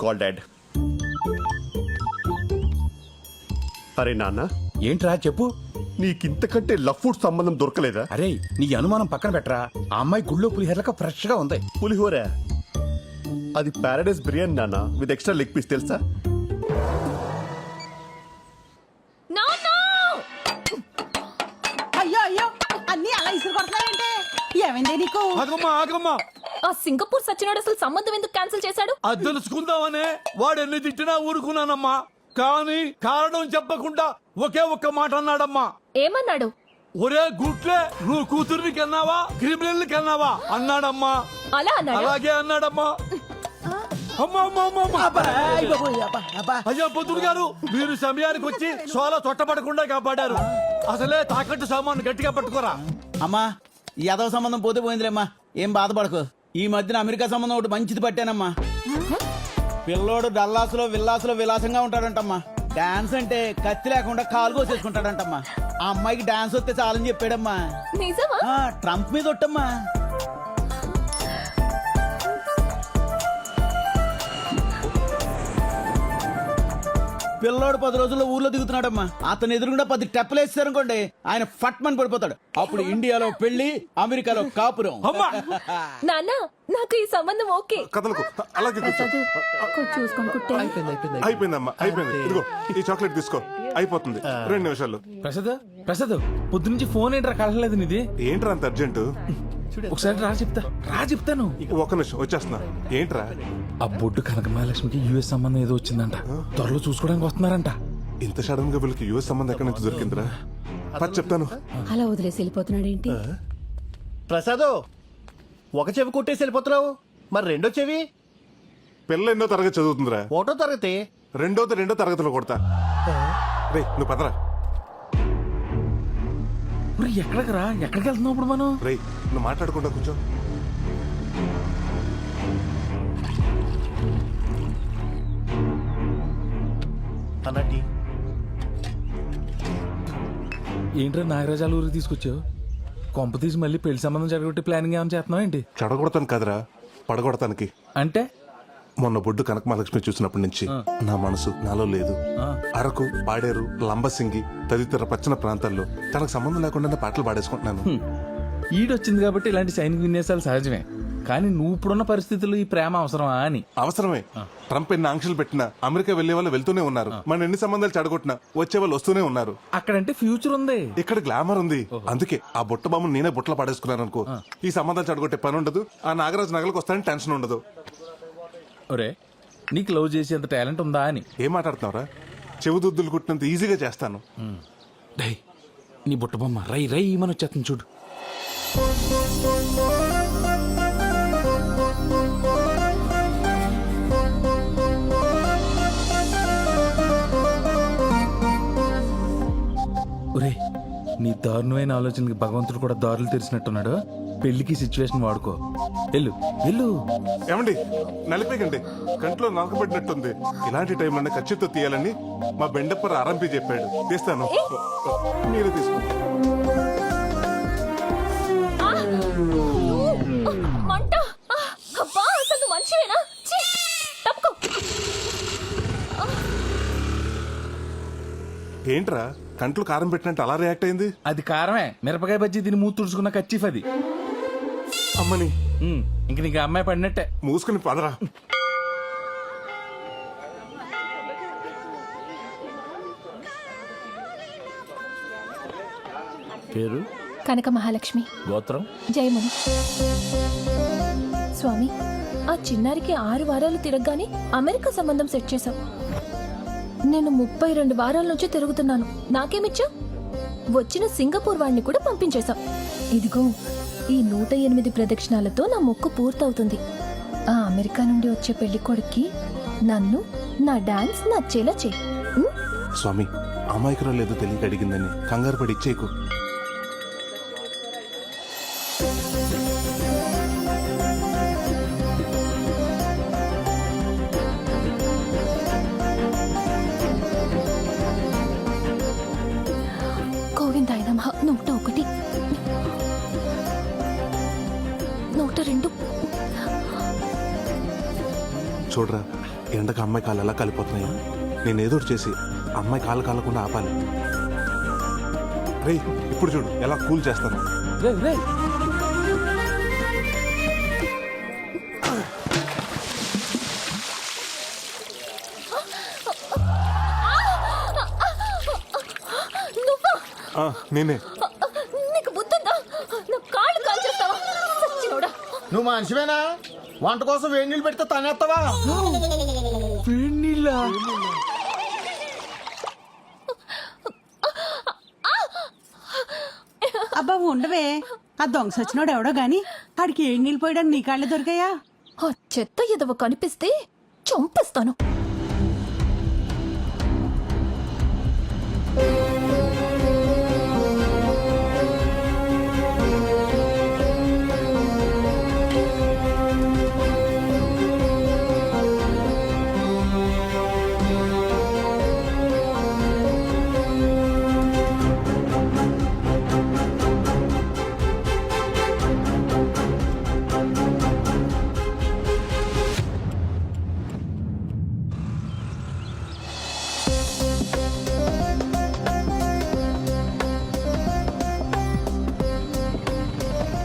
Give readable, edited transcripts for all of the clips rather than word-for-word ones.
Call dad. అరే నాన్న, ఏంట్రా చెప్పు. నీకింతకంటే లవ్ ఫుడ్ సంబంధం దొరకలేదా? అరే నీ అనుమానం పక్కన పెట్టరా. ఆ అమ్మాయి గుళ్ళో పులిహోరలక ఫ్రెష్ గా ఉంది. పులిహోర అది పారాడైస్ బిర్యానీ నాన్న, విత్ ఎక్స్ట్రా లెగ్ పీస్, తెలుసా? అయ్యో అయ్యో అన్ని అలా ఇసురు కొడతావేంటే? ఏమైంది నీకు? ఆగమ్మా ఆ సింగపూర్ సచ్చినోడు అసలు సంబంధం ఎందుకు క్యాన్సిల్ చేశాడు? అది తెలుసుకుందామనే వాడు ఎన్ని తిట్టినా ఊరుకున్నానమ్మా. కానీ కారణం చెప్పకుండా ఒకే ఒక్క మాట అన్నాడమ్మా. ఏమన్నాడు? ఒరే గుట్లే, నువ్వు కూతుర్ని కన్నావా క్రిమినల్ కన్నావా అన్నాడమ్మా. అలా అన్నాడు. అలాగే అన్నాడమ్మా. అమ్మా అమ్మా అమ్మా అమ్మా. అయ్యా పొద్దుడు గారు, మీరు సమయానికి వచ్చి సోల తొట్టపడకుండా కాపాడారు. అసలే తాకట్టు సామాను గట్టిగా పట్టుకోరా. అమ్మా ఈ యాదవ సంబంధం పోతే పోయిందిలేమ్మా, ఏం బాధపడకు. ఈ మధ్యన అమెరికా సంబంధం ఒకటి మంచిది పట్టానమ్మా. పిల్లోడు డల్లాసులో విల్లాసులో విలాసంగా ఉంటాడంటమ్మా. డాన్స్ అంటే కత్తి లేకుండా కాలు కోసేసుకుంటాడంటమ్మా. ఆ అమ్మాయికి డాన్స్ వస్తే చాలని చెప్పాడమ్మా. నిజమా? ట్రంప్ మీద ఒట్టమ్మా. పిల్లోడు 10 రోజుల్లో ఊర్లో దిగుతున్నాడమ్మా. అతను ఎదురుగుండా 10 టెప్పలు వేస్తారనుకోండి, ఆయన ఫట్మని పడిపోతాడు. అప్పుడు ఇండియాలో పెళ్లి, అమెరికాలో కాపురం. నాన్న నాకు ఈ సంబంధం ఓకే. కథలకు అలాగే కూర్చో. చూసుకొని కుట్టే. అయిపోయిందమ్మా, అయిపోయింది. ఇదిగో ఈ చాక్లెట్ తీసుకో, అయిపోతుంది 2 నిమిషాలు. ప్రసాద్ పొద్దు నుంచి ఫోన్ ఏంట్రా కలలేదు నీది? ఏంట్రా అంత అర్జెంటు? ఒకసారి చెప్తాను. ఒక్క నిమిషం వచ్చేస్తున్నా. ఏంట్రా? ఆ బొడ్డు కనక మహాలక్ష్మికి యుఎస్ సంబంధం ఏదో వచ్చిందంట. త్వరలో చూసుకోవడానికి వస్తున్నారంట. ఇంత సడన్ గా వీళ్ళకి యుఎస్ సంబంధం ఎక్కడి నుంచి దొరికిందిరా? చెప్తాను. అలా వదిలేసి వెళ్ళిపోతున్నాడు ఏంటి? ప్రసాద్, ఒక చెవి కొట్టేసి వెళ్ళిపోతున్నావు, మరి రెండో చెవి? పిల్ల ఎన్నో తరగతి చదువుతుందిరా? 1వ తరగతి. రెండో తరగతిలో కొడతా. రే నువ్వు పదరా. ఎక్కడికి వెళ్తున్నావు ఇప్పుడు మనం? రే నువ్వు మాట్లాడకుండా కూర్చో. అన్నటి ఏంట్రా నాగరాజాల ఊరికి తీసుకొచ్చావు? కొంప తీసి మళ్ళీ పెళ్లి సంబంధం జరగొట్టి ప్లానింగ్ ఏమైనా చేస్తున్నావు ఏంటి? చెడగొడతాను కదరా, పడగొడతానికి. అంటే మొన్న బొడ్డు కనక మహాలక్ష్మి చూసినప్పటి నుంచి నా మనసు నాలో లేదు. అరకు, పాడేరు, లంబసింగి తదితర పచ్చని ప్రాంతాల్లో తనకు సంబంధం లేకుండా పాటలు పాడేసుకుంటున్నాను. ఈడొచ్చింది కాబట్టి ఇలాంటి సైనిక విన్యాసాలు సహజమే. కానీ నువ్వు ఇప్పుడున్న పరిస్థితుల్లో ఈ ప్రేమ అవసరమా అని. అవసరమే. ట్రంప్ ఎన్ని ఆంక్షలు పెట్టినా అమెరికా వెళ్లే వాళ్ళు వెళ్తూనే ఉన్నారు. మన ఎన్ని సంబంధాలు చెడగొట్టినా వచ్చే వాళ్ళు వస్తూనే ఉన్నారు. అక్కడంటే ఫ్యూచర్ ఉంది, ఇక్కడ గ్లామర్ ఉంది. అందుకే ఆ బుట్ట బామ్మ నేనే బుట్టలో పాడేసుకున్నాను అనుకో, ఈ సంబంధాలు చెడగొట్టే పని ఉండదు. ఆ నాగరాజు నగలకు వస్తానని టెన్షన్ ఉండదు. ఒరే నీకు లవ్ చేసేంత టాలెంట్ ఉందా అని. ఏం మాట్లాడుతున్నావురా? చెవుదుద్దులు కుట్టినంత ఈజీగా చేస్తాను. డై నీ బుట్ట బొమ్మ రై మన వచ్చేస్తుంది చూడు. ఒరే నీ దారుణమైన ఆలోచనకి భగవంతుడు కూడా దారులు తెరిచినట్టున్నాడు. పెళ్లికి సిచ్యువేషన్ వాడుకో. వెళ్ళు. ఏమండి నలిపేకండి, కంట్లో నలకబడినట్టుంది. ఇలాంటి టైంలోనే ఖచ్చితంగా తీయాలని మా బెండప్పర్ ఆరంపి చెప్పాడు. తీస్తాను, మీరే తీసుకోండి. మంట! అబ్బా అసలు నువ్వు మంచివేనా? తప్పుకో. ఏంట్రా కంట్లో కారం పెట్టినట్టు అలా రియాక్ట్ అయింది? అది కారమే. మిరపకాయ బజ్జీ తిని మూతి తుడుచుకున్న కచ్చిఫ్ అది. అమ్మని ఇంక నీకు అమ్మాయి పడినట్టే. మూసుకుని పదరా. పేరు కనక మహాలక్ష్మి, గోత్రం జయముని. స్వామి, ఆ చిన్నారికి 6 వారాలు తిరగగానే అమెరికా సంబంధం సెట్ చేశాం. నేను 32 వారాల నుంచి తిరుగుతున్నాను. నాకేమిచ్చా? వచ్చిన సింగపూర్ వాడిని కూడా పంపించేశాం. ఇదిగో ఈ 108 ప్రదక్షిణాలతో నా మొక్కు పూర్తవుతుంది. ఆ అమెరికా నుండి వచ్చే పెళ్లి కొడుక్కి నన్ను, నా డాన్స్ నచ్చేలా చెయ్యి. స్వామి, అమాయకురాలు లేదో తెలియక అడిగిందని కంగారు పడి ఇచ్చేయకు. గోవిందాయ నమః. 101, 102. చూడరా, ఎండకు అమ్మాయి కాళ్ళు ఎలా కాలిపోతున్నాయి. నేను ఏదో ఒకటి చేసి అమ్మాయి కాళ్ళు కాలకుండా ఆపాలి. రేయ్ ఇప్పుడు చూడు ఎలా కూల్ చేస్తాను. రేయ్, రేయ్. నువ్వా? నేనే. నీకు బుద్ధుందా? నా కాళ్ళు కాల్చేస్తావా? సచ్చినోడా. నువ్వు మనిషివేనా? వంట కోసం వేడి నీళ్ళు పెడితే తనేస్తావా? వేడినీళ్ళా? అబ్బా ఉండవే, ఆ దొంగ సచ్చినోడు ఎవడో గాని ఆడికి ఏడు నీళ్ళు పోయడానికి నీ కాళ్ళే దొరికాయా? ఆ చెత్త ఎదవ కనిపిస్తే చంపేస్తాను.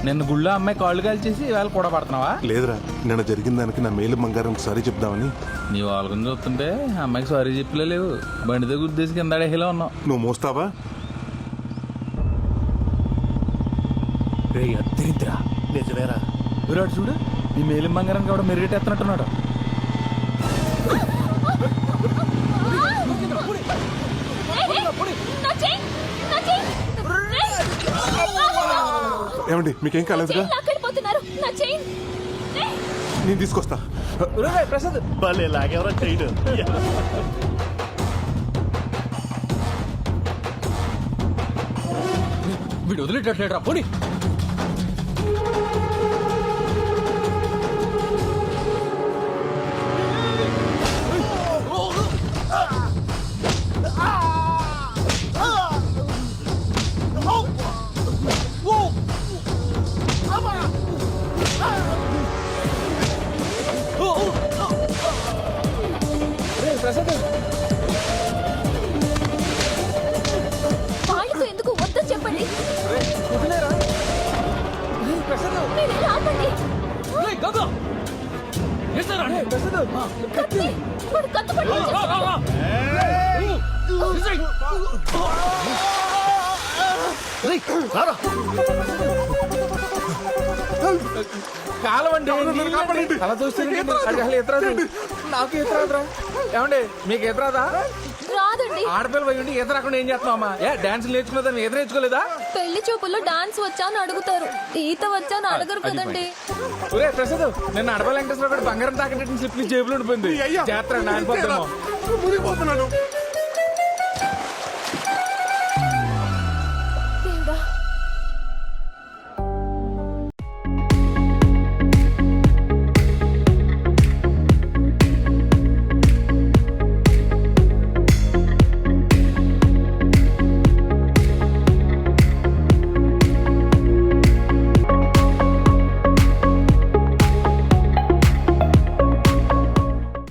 నిన్న గుళ్ళో అమ్మాయి కాళ్ళు కాల్చేసి ఇవాళ కూడా పడుతున్నావా? లేదురా, నిన్న జరిగిన దానికి నా మేలు బంగారం సరి చెప్దామని. నీ వాళ్ళని చూస్తుంటే అమ్మాయికి సారీ చెప్పలే లేవు. బండితో గుద్దేసి కింద అడేలా ఉన్నావు. నువ్వు మోస్తావా? రే అద్దరింద్రా. నిజమేరా. విరాడు చూడు, ఈ మేలిం బంగారం కూడా మెరుగెట్టేస్తున్నట్టున్నాడు. నా చెయ్యి, నా చెయ్యి. ఏమండి మీకేం కాలేదుగా? లాక్కెళ్ళిపోతున్నారు. నా చెయ్యి. నేను తీసుకొస్తా. ప్రసాద్ భలే లాగేవరా చేయడు. వీడు వదిలేటట్లేడురా పోనీ. వాళ్ళతో ఎందుకు వద్దని చెప్పండి. మీరు ఇలా ఆపండి. కత్తి. వాడు కత్తి పట్టుకొని కాలవండి అలా చూస్తే నాకు ఎదురాదురా. ఏమండి మీకు ఎదురాదా? రాదండి. ఆడపిల్ల పోయి ఉండి ఈత రాకుండా ఏం చేస్తున్నావు అమ్మా? డాన్స్ నేర్చుకున్నదని ఈత నేర్చుకోలేదా? పెళ్లి చూపుల్లో డాన్స్ వచ్చా అని అడుగుతారు, ఈత వచ్చా అని అడగరు కదండి. ఒరే ప్రసాద్, నిన్న అడప వెంకటేశ్వర బంగారం తాకట్టు స్లిప్ జేబులో ఉండిపోయింది. జాతర నాయన మునిగిపోతున్నాను.